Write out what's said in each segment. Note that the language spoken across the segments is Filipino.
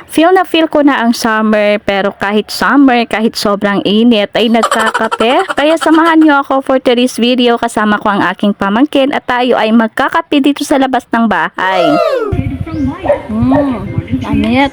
Feel na feel ko na ang summer, pero kahit summer, kahit sobrang init ay nagkakape. Kaya samahan niyo ako for today's video, kasama ko ang aking pamangkin at tayo ay magkakape dito sa labas ng bahay. Anit.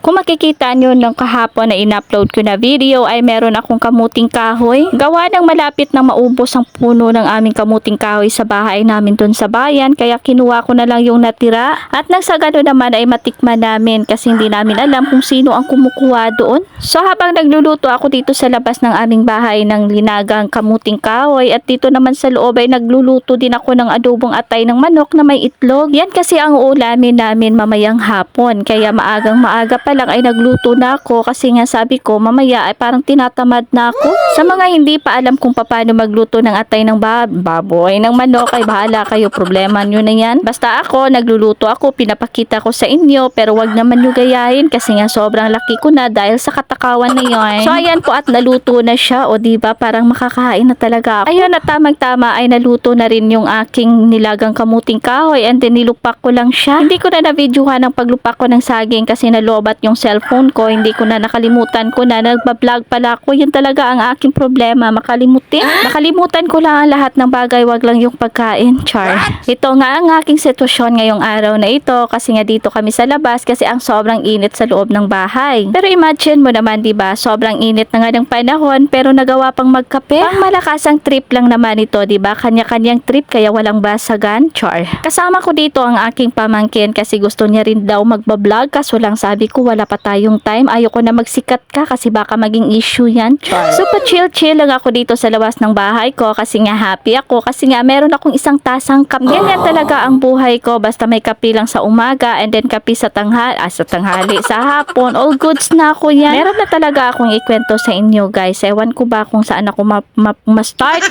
Kung makikita nyo nung kahapon na in-upload ko na video ay meron akong kamuting kahoy. Gawa ng malapit na maubos ang puno ng aming kamuting kahoy sa bahay namin dun sa bayan. Kaya kinuha ko na lang yung natira. At nang sa gano'n naman ay matikman namin kasi hindi namin alam kung sino ang kumukuha doon. So habang nagluluto ako dito sa labas ng aming bahay ng linagang kamuting kahoy at dito naman sa loob ay nagluluto din ako ng adobong atay ng manok na may itlog. Yan kasi ang ulamin namin mamayang hapon. Kaya maagang maaga pa lang ay nagluto na ako kasi nga sabi ko mamaya ay parang tinatamad na ako. Sa mga hindi pa alam kung paano magluto ng atay ng baboy, ng manok ay bahala kayo, problema nyo na yan. Basta ako, nagluluto ako, pinapakita ko sa inyo pero wag naman nyo gayahin kasi nga sobrang laki ko na dahil sa katakawan na yun. So ayan po at naluto na siya o diba parang makakain na talaga ako. Ayun at tamang-tama ay naluto na rin yung aking nilagang kamuting kahoy and then nilupak ko lang siya. Hindi ko na na-videohan ang paglupak ko ng saging kasi nalobat yung cellphone ko, hindi ko na nakalimutan ko na nagbablog pala ako. Yan talaga ang aking problema, nakalimutan ko lang ang lahat ng bagay, wag lang yung pagkain, char. Ito nga ang aking sitwasyon ngayong araw na ito kasi nga dito kami sa labas kasi ang sobrang init sa loob ng bahay. Pero imagine mo naman, diba, sobrang init na nga ng panahon pero nagawa pang magkape. Pang malakasang trip lang naman ito, diba, kanya-kanyang trip kaya walang basagan, char. Kasama ko dito ang aking pamangkin kasi gusto niya rin daw magbablog kaso lang sabi ko wala pa tayong time, ayoko na magsikat ka kasi baka maging issue yan. So pa-chill-chill lang ako dito sa labas ng bahay ko kasi nga happy ako kasi nga meron akong isang tasang kape. Ganyan talaga ang buhay ko, basta may kape lang sa umaga and then kape sa tanghali, sa hapon, all goods na ako yan. Meron na talaga akong ikwento sa inyo guys, ewan ko ba kung saan ako ma-start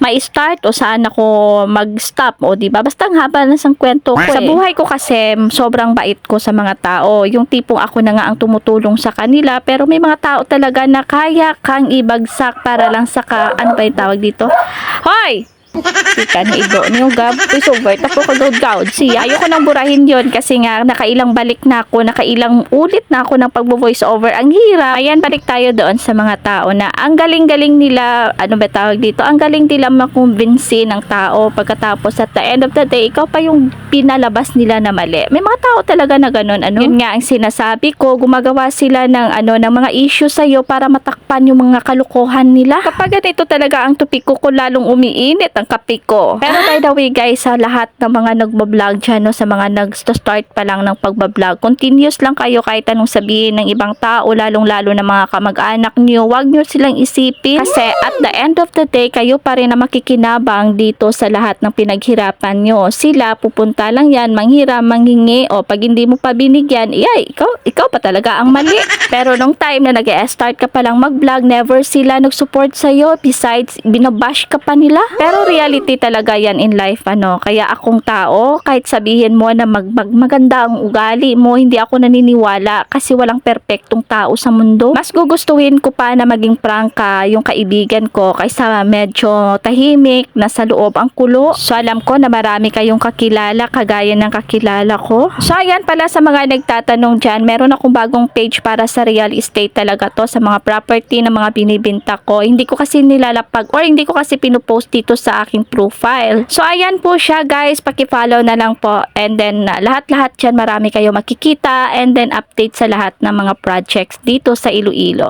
ma-start o saan ako mag-stop o diba, basta ang haba na sang kwento ko. Sa buhay ko kasi sobrang bait ko sa mga tao, yung tipong ako na nga ang tumutulong sa kanila pero may mga tao talaga na kaya kang ibagsak para lang sa ano ba yung tawag dito? Hoy! Ika ni Ido niyo gab over tapo ko gaud siya ayoko nang burahin yon kasi nga nakailang balik na ako, nakailang ulit na ako ng pagbo-voice over, ang hirap. Ayan, balik tayo doon sa mga tao na ang galing-galing nila, ano ba tawag dito, ang galing nila makumbinsi ng tao pagkatapos at the end of the day ikaw pa yung pinalabas nila na mali. May mga tao talaga na ganun, yun nga ang sinasabi ko, gumagawa sila ng ng mga issue sa iyo para matakpan yung mga kalukuhan nila. Kapag ganito talaga ang tupiko ko, lalong umiinit ang kape ko. Pero by the way guys, sa lahat ng mga nagbablog dyan, sa mga nag-start pa lang ng pagbablog, continuous lang kayo kahit anong sabihin ng ibang tao, lalong-lalo na mga kamag-anak nyo, wag nyo silang isipin kasi at the end of the day, kayo pa rin na makikinabang dito sa lahat ng pinaghirapan nyo. Sila, pupunta lang yan, manghiram, manghingi, o pag hindi mo pa binigyan, ikaw pa talaga ang mali. Pero nung time na nag-start ka pa lang mag-vlog, never sila nag-support sa'yo, besides, binabash ka pa nila. Pero reality talaga yan in life, kaya akong tao, kahit sabihin mo na maganda ang ugali mo, hindi ako naniniwala kasi walang perpektong tao sa mundo. Mas gugustuhin ko pa na maging prangka yung kaibigan ko kaysa medyo tahimik, nasa loob ang kulo. So alam ko na marami kayong kakilala kagaya ng kakilala ko. So ayan pala, sa mga nagtatanong dyan, meron akong bagong page para sa real estate talaga to, sa mga property na mga binibenta ko. Hindi ko kasi nilalapag or hindi ko kasi pinupost dito sa aking profile. So ayan po siya guys, paki-follow na lang po and then lahat-lahat dyan marami kayo makikita and then update sa lahat ng mga projects dito sa Iloilo.